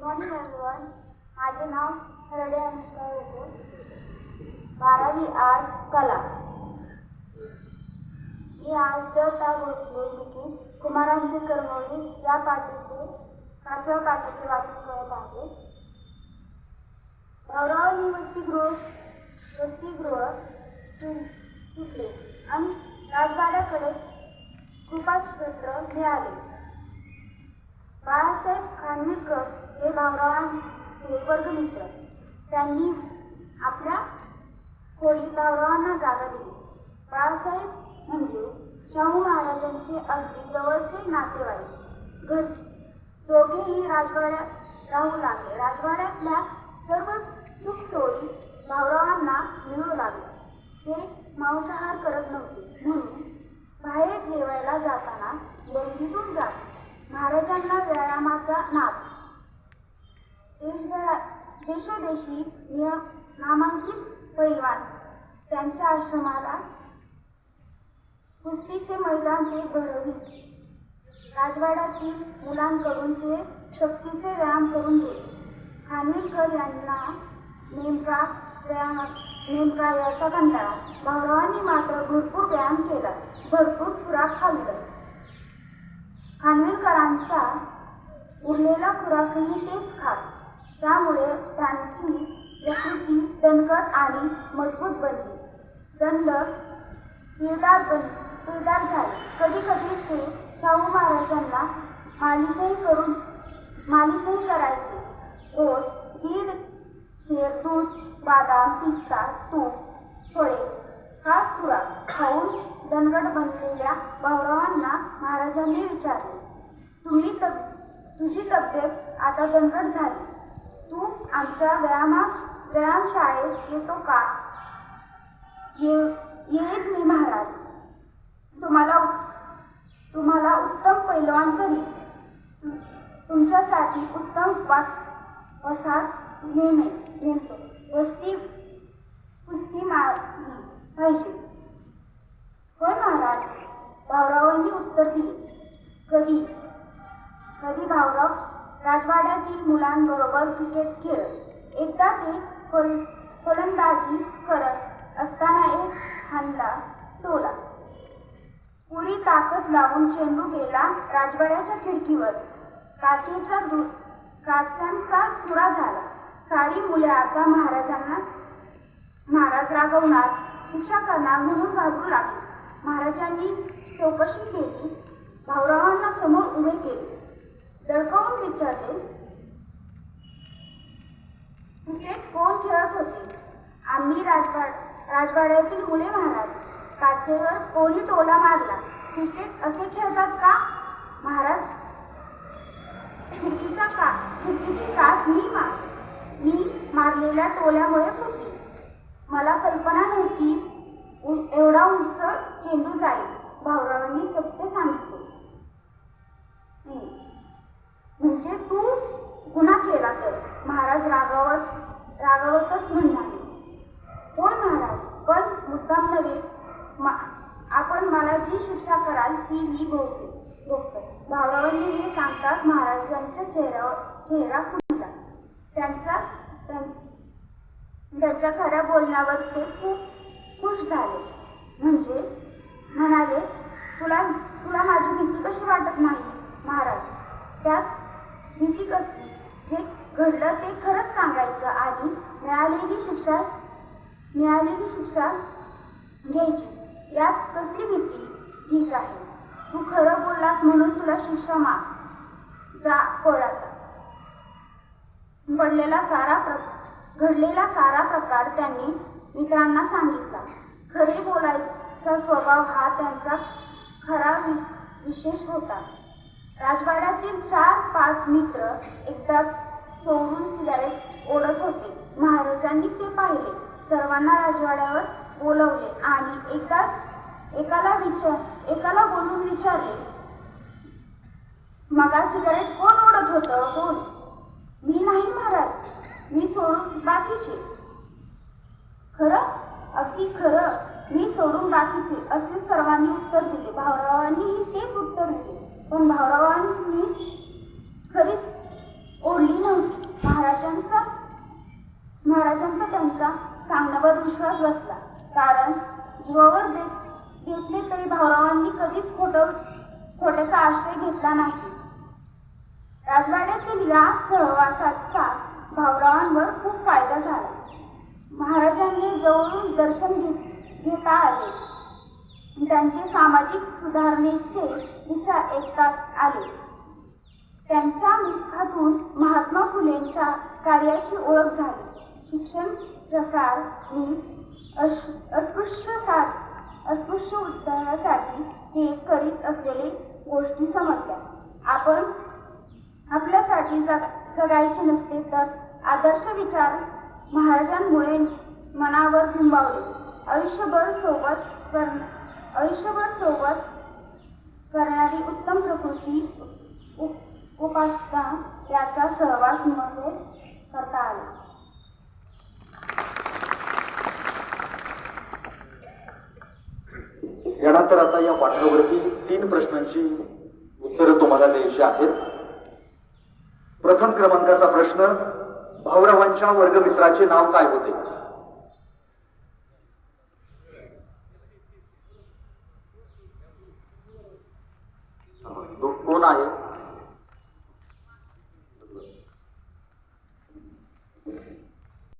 Morning everyone. माझे नाव हरडे अनुष्का होते. 12वी आर्ट कला. मी आज देवता गोष्टी कुमारांची करमवली या पाठाचे 5व्या पाठाचे वाचन करत आहे. भाऊरावांनी वसतिगृह सुटले आणि राजवाड्याकडे कृपाक्षेत्र मिळाले. बाळासाहेब खानविलकर हे भाऊरावांचे वर्गमित्र. त्यांनी आपल्या खोलीत भाऊरावांना जागा दिली. बाळासाहेब म्हणजे शाहू महाराजांचे अगदी जवळचे नातेवाईक. दोघेही राजवाड्यात राहू लागले. राजवाड्यातल्या सर्व सुखसोयी भाऊरावांना मिळू लागल्या. ते मांसाहार करत नव्हते म्हणून बाहेर जेवायला जाताना बंदीतून जात. महाराजांना व्यायामाचा नाद. देशोदेशी नामांकित पैलवान त्यांच्या आश्रमाला कुस्तीचे मैदान ते भरवित. राजवाड्यातील मुलांकडून ते शक्तीचे व्यायाम करून घेत. खानविलकर यांना नेमका याचा कंटाळा. भाऊरावांनी मात्र भरपूर व्यायाम केला, भरपूर खुराक खाल्लं. खानविलकरांचा उरलेला खुराकही तेच खात. त्यामुळे त्यांची प्रकृती दणकट आणि मजबूत बनली. दंड पिळदार झाले. कधी कधी ते शाहू महाराजांना मालिशही करायचे. रोज 1.5 शेर दूध, बदाम, पिस्ता, तूप, फळे हा खुराक खाऊन दणकट बनलेल्या भाऊरावांना महाराजांनी विचारले, तुझी तब्येत आता दणकट झाली. तू आमच्या व्यायामशाळेत येतो का? येईल मी महाराज. तुम्हाला उत्तम पैलवान करी. तुमच्यासाठी उत्तम वसाहत नेमतो. कुस्ती मारली पाहिजे. होय महाराज, भाऊरावांनी उत्तर दिले. कधी भाऊराव राजवाड्यातील मुलांबरोबर क्रिकेट खेळत. एकदा ते फलंदाजी करत असताना एक हाणला टोला. पुरी ताकद लावून चेंडू गेला राजवाड्याच्या खिडकीवर. काचांचा चुरा झाला. सारी मुले आता महाराज रागवणार, शिक्षा करणार म्हणून घाबरू लागली. महाराजांनी चौकशी केली. भाऊरावांना समोर उभे केले. दडकावून विचारले, क्रिकेट कोण खेळत होते? आम्ही राजवाड्यातील मुले महाराज. काचेवर कोणी टोला मारला. क्रिकेट असे खेळतात का? महाराज, खिडकीची काच मी मारलेल्या टोल्यामुळे फुटली. मला कल्पना नव्हती एवढा उंच चेंडू जाईल. भाऊरावांनी सत्य सांगितले. म्हणजे तू गुन्हा केला तर? महाराज रागावतच म्हणाले. होय महाराज, पण मुद्दाम नव्हे. आपण मला जी शिक्षा कराल ती मी भोगतो. भाऊरावांनी हे सांगताच महाराजांच्या चेहरा फुटला. त्यांच्या खऱ्या बोलण्यावर ते खूप खुश झाले. म्हणाले, तुला माझी भीती कशी वाटत नाही महाराज? त्यात भीती कसली? जे घडलं ते खरंच सांगायचं आणि मिळालेली शिक्षा घ्यायची. यात कसली भीती? ठीक आहे, तू खरं बोललास म्हणून तुला शिक्षा माफ. जा कोळाचा. घडलेला सारा प्रकार त्यांनी मित्रांना सांगितला. खरे बोलायचा स्वभाव हा त्यांचा खरा विशेष होता. राजवाड्यातील 4-5 मित्र एकदा चोरून सिगारेट ओढत होते. महाराजांनी ते पाहिले. सर्वांना राजवाड्यावर बोलवले आणि एकाला बोलून विचारले, मगा सिगारेट कोण ओढत होतं? बोल. मी नाही महाराज, मी सोडून बाकीचे. खरं? अगदी खरं, मी सोडून बाकीचे, असे सर्वांनी उत्तर दिले. भाऊरावांनीही तेच उत्तर दिले. पण भाऊरावांनी खरीच ओढली नव्हती. त्यांचा सांगण्यावर विश्वास बसला. कारण जीवावर घेतले तरी भाऊरावांनी कधीच खोट्याचा आश्रय घेतला नाही. राजवाड्यातील या सहवासाचा भाऊरावांवर खूप फायदा झाला. महाराजांनी जवळून दर्शन घेता आले. त्यांचे सामाजिक सुधारणेचे विचार ऐकतात आले. त्यांच्या मुखातून महात्मा फुलेंच्या कार्याची ओळख झाली. शिक्षण प्रसार ही अस्पृश्य उद्धारासाठी ते करीत असलेले गोष्टी समजल्या. आपण आपल्यासाठी जगायचे नसते तर आदर्श विचार महाराजांमुळे मनावर बिंबवले. आयुष्यभर सोबत करणारी उत्तम प्रकृती उपासना याचा सहवास मध्ये करता आला. यानंतर आता या पाठावरती 3 प्रश्नांची उत्तरं तुम्हाला द्यायची आहेत. प्रथम क्रमांकाचा प्रश्न, भाऊरावांच्या वर्गमित्राचे नाव काय होते? कोण आहे?